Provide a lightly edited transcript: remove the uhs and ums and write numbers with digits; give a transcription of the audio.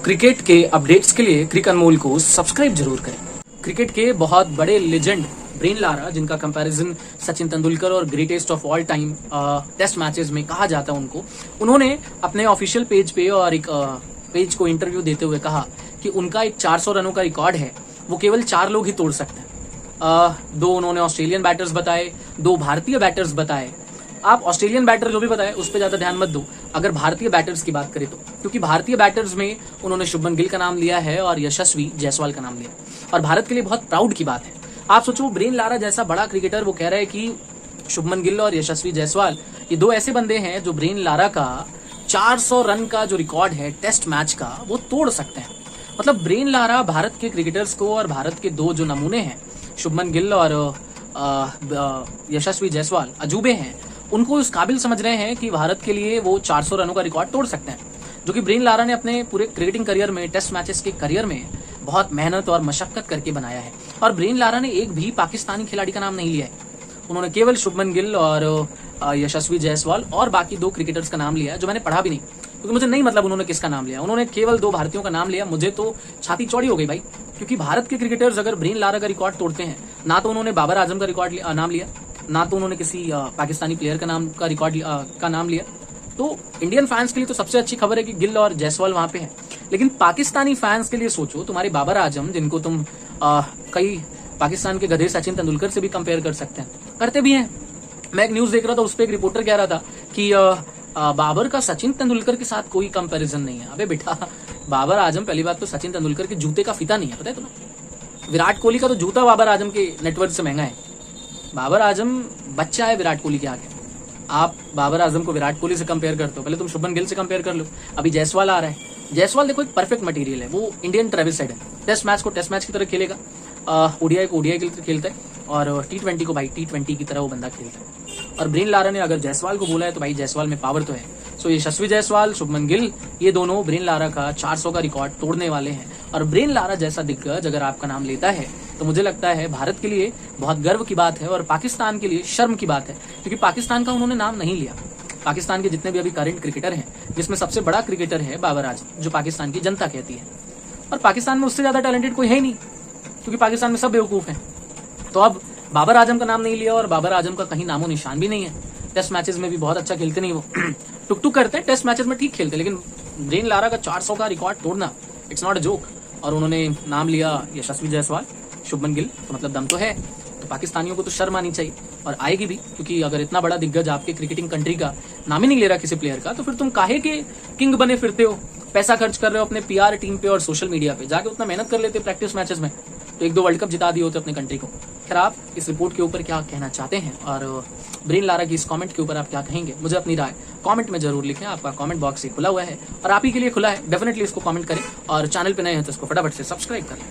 Cricket के updates के लिए क्रिक अनमोल को सब्सक्राइब जरूर करें। क्रिकेट के बहुत बड़े लेजेंड ब्रेन लारा, जिनका कंपैरिजन सचिन तेंदुलकर और greatest of all time test matches में कहा जाता है उन्होंने अपने ऑफिशियल पेज पे और एक पेज को इंटरव्यू देते हुए कहा कि उनका एक 400 रनों का रिकॉर्ड है, वो केवल 4 लोग ही तोड़ सकते हैं। 2 उन्होंने ऑस्ट्रेलियन बैटर्स बताए, 2 भारतीय बैटर्स बताए। आप ऑस्ट्रेलियन बैटर जो भी बताए उस पर ज्यादा ध्यान मत दो, अगर भारतीय बैटर्स की बात करें तो, क्योंकि भारतीय बैटर्स में उन्होंने शुभमन गिल का नाम लिया है और यशस्वी जायसवाल का नाम लिया, और भारत के लिए बहुत प्राउड की बात है। आप सोचो, ब्रेन लारा जैसा बड़ा क्रिकेटर वो कह रहा है कि शुभमन गिल और यशस्वी जायसवाल ये 2 ऐसे बंदे हैं जो ब्रेन लारा का 400 रन का जो रिकॉर्ड है टेस्ट मैच का वो तोड़ सकते हैं। मतलब ब्रेन लारा भारत के क्रिकेटर्स को, और भारत के 2 जो नमूने हैं शुभमन गिल और यशस्वी जायसवाल अजूबे हैं, उनको इस काबिल समझ रहे हैं कि भारत के लिए वो 400 रनों का रिकॉर्ड तोड़ सकते हैं, जो कि ब्रेन लारा ने अपने पूरे क्रिकेटिंग करियर में, टेस्ट मैचेस के करियर में बहुत मेहनत और मशक्कत करके बनाया है। और ब्रेन लारा ने एक भी पाकिस्तानी खिलाड़ी का नाम नहीं लिया है, उन्होंने केवल शुभमन गिल और यशस्वी जायसवाल और बाकी 2 क्रिकेटर्स का नाम लिया है, जो मैंने पढ़ा भी नहीं क्योंकि मुझे नहीं मतलब उन्होंने किसका नाम लिया। उन्होंने केवल 2 भारतीयों का नाम लिया। मुझे तो छाती चौड़ी हो गई भाई, क्योंकि भारत के क्रिकेटर्स अगर ब्रेन लारा का रिकॉर्ड तोड़ते हैं, ना तो उन्होंने बाबर आजम का रिकॉर्ड नाम लिया, ना तो उन्होंने किसी पाकिस्तानी प्लेयर का नाम का रिकॉर्ड का नाम लिया। तो इंडियन फैंस के लिए तो सबसे अच्छी खबर है कि गिल और जायसवाल वहां पे हैं, लेकिन पाकिस्तानी फैंस के लिए सोचो, तुम्हारे बाबर आजम, जिनको तुम कई पाकिस्तान के गधे सचिन तेंदुलकर से भी कंपेयर कर सकते हैं, करते भी हैं। मैं एक न्यूज देख रहा था, उस पर एक रिपोर्टर कह रहा था कि बाबर का सचिन तेंदुलकर के साथ कोई कंपैरिजन नहीं है। अबे बेटा, बाबर आजम पहली बात तो सचिन तेंदुलकर के जूते का फीता नहीं है, पता है तुम्हें? विराट कोहली का तो जूता बाबर आजम के नेटवर्क से महंगा है। बाबर आजम बच्चा है विराट कोहली के आगे। आप बाबर आजम को विराट कोहली से कंपेयर करते हो, पहले तुम शुभमन गिल से कंपेयर कर लो। अभी जायसवाल आ रहा है, जायसवाल देखो एक परफेक्ट मटेरियल है, वो इंडियन ट्रेविस हेड है। टेस्ट मैच को टेस्ट मैच की तरह खेलेगा, ओडीआई को ओडीआई की तरह खेलता है, और T20 को भाई T20 की तरह वो बंदा खेलता है। और ब्रेन लारा ने अगर जायसवाल को बोला है तो भाई जायसवाल में पावर तो है। सो यशस्वी जायसवाल, शुभमन गिल, ये दोनों ब्रेन लारा का 400 का रिकॉर्ड तोड़ने वाले हैं। और ब्रेन लारा जैसा दिग्गज अगर आपका नाम लेता है तो मुझे लगता है भारत के लिए बहुत गर्व की बात है, और पाकिस्तान के लिए शर्म की बात है, क्योंकि पाकिस्तान का उन्होंने नाम नहीं लिया। पाकिस्तान के जितने भी अभी करंट क्रिकेटर हैं, जिसमें सबसे बड़ा क्रिकेटर है बाबर आजम, जो पाकिस्तान की जनता कहती है, और पाकिस्तान में उससे ज्यादा टैलेंटेड कोई है ही नहीं, क्योंकि पाकिस्तान में सब बेवकूफ हैं। तो अब बाबर आजम का नाम नहीं लिया, और बाबर आजम का कहीं नामो निशान भी नहीं है। टेस्ट मैचेस में भी बहुत अच्छा खेलते नहीं, वो टुक टुक करते हैं, टेस्ट मैचेस में ठीक खेलते, लेकिन ब्रेन लारा का 400 का रिकॉर्ड तोड़ना इट्स नॉट अ जोक। और उन्होंने नाम लिया यशस्वी जायसवाल, शुभमन गिल, तो मतलब दम तो है। तो पाकिस्तानियों को तो शर्म आनी चाहिए, और आएगी भी, क्योंकि अगर इतना बड़ा दिग्गज आपके क्रिकेटिंग कंट्री का नाम ही नहीं ले रहा किसी प्लेयर का, तो फिर तुम काहे के किंग बने फिरते हो? पैसा खर्च कर रहे हो अपने PR टीम पे और सोशल मीडिया पे, जाके उतना मेहनत कर लेते प्रैक्टिस मैचेस में, तो 1-2 वर्ल्ड कप जिता दिए होते अपने कंट्री को। खैर, आप इस रिपोर्ट के ऊपर क्या कहना चाहते हैं, और ब्रेन लारा की इस कमेंट के ऊपर आप क्या कहेंगे, मुझे अपनी राय कमेंट में जरूर लिखें। आपका कमेंट बॉक्स खुला हुआ है, और आप ही के लिए खुला है, डेफिनेटली इसको कमेंट करें, और चैनल पे नए हैं तो इसको फटाफट से सब्सक्राइब करें।